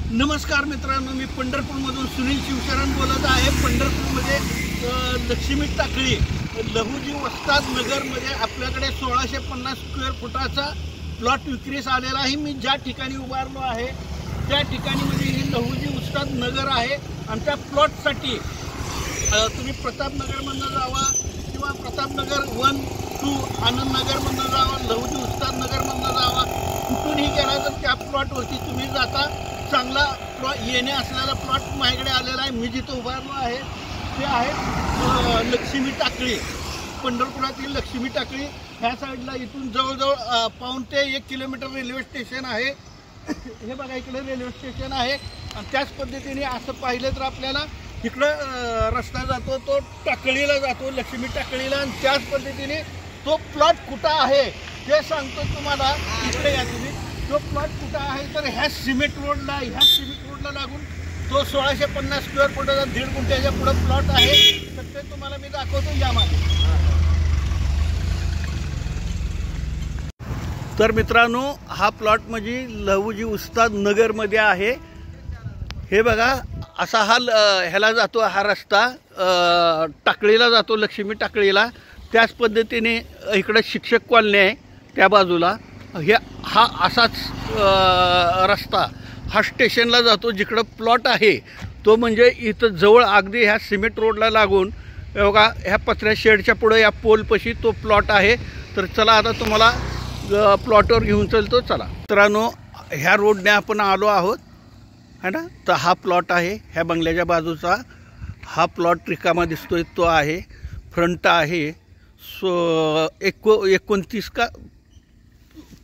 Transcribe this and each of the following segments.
नमस्कार मित्रांनो, मी पंढरपूरमधून सुनील शिवशरण बोलत आहे। पंढरपूरमध्ये लक्ष्मी टाकळी लहुजी वस्ताद नगरमध्ये आपल्याकडे 1650 स्क्वेअर फुटाचा प्लॉट विक्रीस आलेला आहे। मी ज्या ठिकाणी उभारलो आहे त्या ठिकाणी म्हणजे ही लहुजी वस्ताद नगर आहे। आणि त्या प्लॉटसाठी तुम्ही प्रतापनगरमधून जावा किंवा प्रतापनगर 1, 2 आनंदनगरमधून जावा, लहुजी वस्ताद नगरमधून जावा, कुठूनही गेला तर त्या प्लॉटवरती तुम्ही जाता। चांगला येणे असलेला प्लॉट माझ्याकडे आलेला आहे। मी जिथं उभारलो आहे ते आहे लक्ष्मी टाकळी, पंढरपुरातील लक्ष्मी टाकळी। ह्या साईडला इथून जवळजवळ पाऊण ते 1 किलोमीटर रेल्वे स्टेशन आहे। हे बघा, इकडे रेल्वे स्टेशन आहे। आणि त्याच पद्धतीने असं पाहिलं तर आपल्याला इकडं रस्ता जातो तो टाकळीला जातो, लक्ष्मी टाकळीला। आणि त्याच पद्धतीने तो प्लॉट कुठं आहे ते सांगतो तुम्हाला। इकडे या तुम्ही, तो प्लॉट कुठं आहे तर ह्या सिमेंट रोडला लागून तो 1650 स्क्वेअर फुटाचा 1.5 गुंठ्याच्या पुढे प्लॉट आहे। तर ते तुम्हाला मी दाखवतो यामध्ये। तर मित्रांनो, हा प्लॉट म्हणजे लहुजी वस्ताद नगरमध्ये आहे। हे बघा, असा हा ह्याला जातो, हा रस्ता टाकळीला जातो, लक्ष्मी टाकळीला। त्याच पद्धतीने इकडे शिक्षक कॉलनी आहे त्या बाजूला। हा असाच रस्ता हा स्टेशनला जातो जिकडं प्लॉट आहे तो म्हणजे इथं जवळ अगदी ह्या सिमेंट रोडला लागून बघा, ह्या पत्र्या शेडच्या पुढे या पोलपाशी तो प्लॉट आहे। तर चला आता तुम्हाला प्लॉटवर घेऊन चलतो, चला मित्रांनो। ह्या रोडने आपण आलो आहोत है ना। तर हा प्लॉट आहे, ह्या बंगल्याच्या बाजूचा हा प्लॉट रिकामा दिसतोय तो आहे। फ्रंट आहे 29 का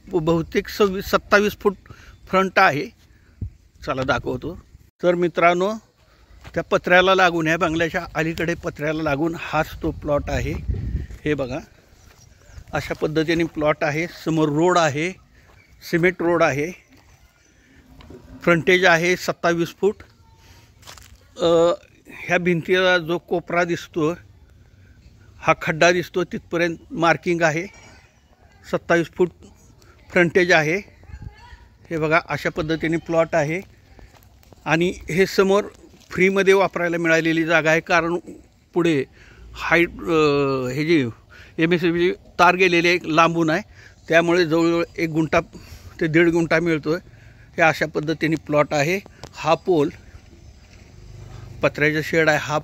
बहुतेक 27 फूट फ्रंट आहे। चला दाखवतो। तर मित्रांनो, त्या पत्र्याला लागून, ह्या बंगल्याच्या अलीकडे पत्र्याला लागून हाच तो प्लॉट आहे। हे बघा, अशा पद्धतीने प्लॉट आहे। समोर रोड आहे, सिमेंट रोड आहे, फ्रंटेज आहे 27 फूट। ह्या भिंतीला जो कोपरा दिसतो, हा खड्डा दिसतो, तिथपर्यंत मार्किंग आहे। 27 फूट फ्रंटेज आहे। हे बघा, अशा पद्धतीने प्लॉट आहे। आणि हे समोर फ्रीमध्ये वापरायला मिळालेली जागा आहे, कारण पुढे हाईट हे जी MSCB तार गेलेली आहे, लांबून आहे, त्यामुळे जवळजवळ 1 गुंठा ते 1.5 गुंठा मिळतो। हे अशा पद्धतीने प्लॉट आहे। हा पोल पत्र्याचा शेड आहे, हा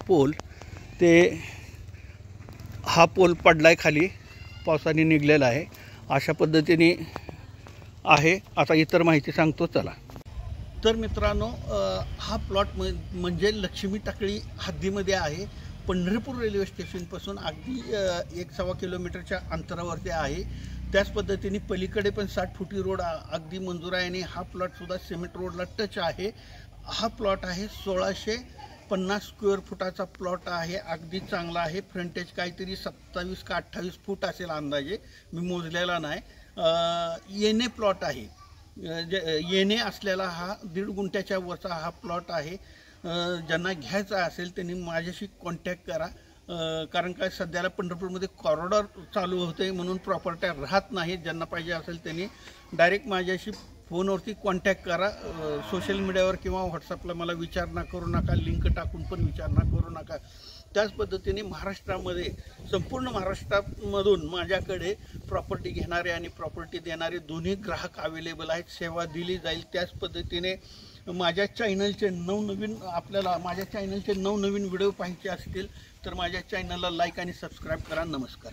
पोल पडलाय खाली, पावसाने निघलेला आहे। अशा पद्धतीने आहे। आता इतर माहिती सांगतो, चला। तर मित्रांनो, हा प्लॉट म्हणजे लक्ष्मी टाकळी हद्दीमध्ये आहे। पंढरपूर रेल्वे स्टेशनपासून अगदी 1-1.25 किलोमीटरच्या अंतरावरती आहे। त्याच पद्धतीने पलीकडे पण 60 फुटी रोड अगदी मंजूर आहे। आणि हा प्लॉटसुद्धा सिमेंट रोडला टच आहे। हा प्लॉट आहे 1650 स्क्वेअर फुटाचा प्लॉट आहे। अगदी चांगला आहे। फ्रंटेज काहीतरी 27 का 28 फूट असेल अंदाजे, मी मोजलेला नाही। येणे प्लॉट आहे, येणे असलेला हा 1.5 गुंठ्याच्या वरचा हा प्लॉट आहे। ज्यांना घ्यायचा असेल त्यांनी माझ्याशी कॉन्टॅक्ट करा, कारण काय सध्याला पंढरपूरमध्ये कॉरिडॉर चालू होते म्हणून प्रॉपर्ट्या राहत नाहीत। ज्यांना पाहिजे असेल त्यांनी डायरेक्ट माझ्याशी फोनवरती कॉन्टॅक्ट करा, सोशल मीडियावर किंवा व्हॉट्सअपला मला विचारणा करू नका, लिंक टाकून पण विचारणा करू नका। त्याच पद्धतीने महाराष्ट्रामध्ये, संपूर्ण महाराष्ट्रामधून माझ्याकडे प्रॉपर्टी घेणारे आणि प्रॉपर्टी देणारे दोन्ही ग्राहक अवेलेबल आहेत, सेवा दिली जाईल। त्याच पद्धतीने माझ्या चॅनलचे नवनवीन व्हिडिओ पाहायचे असतील तर माझ्या चॅनलला लाईक आणि सबस्क्राईब करा। नमस्कार।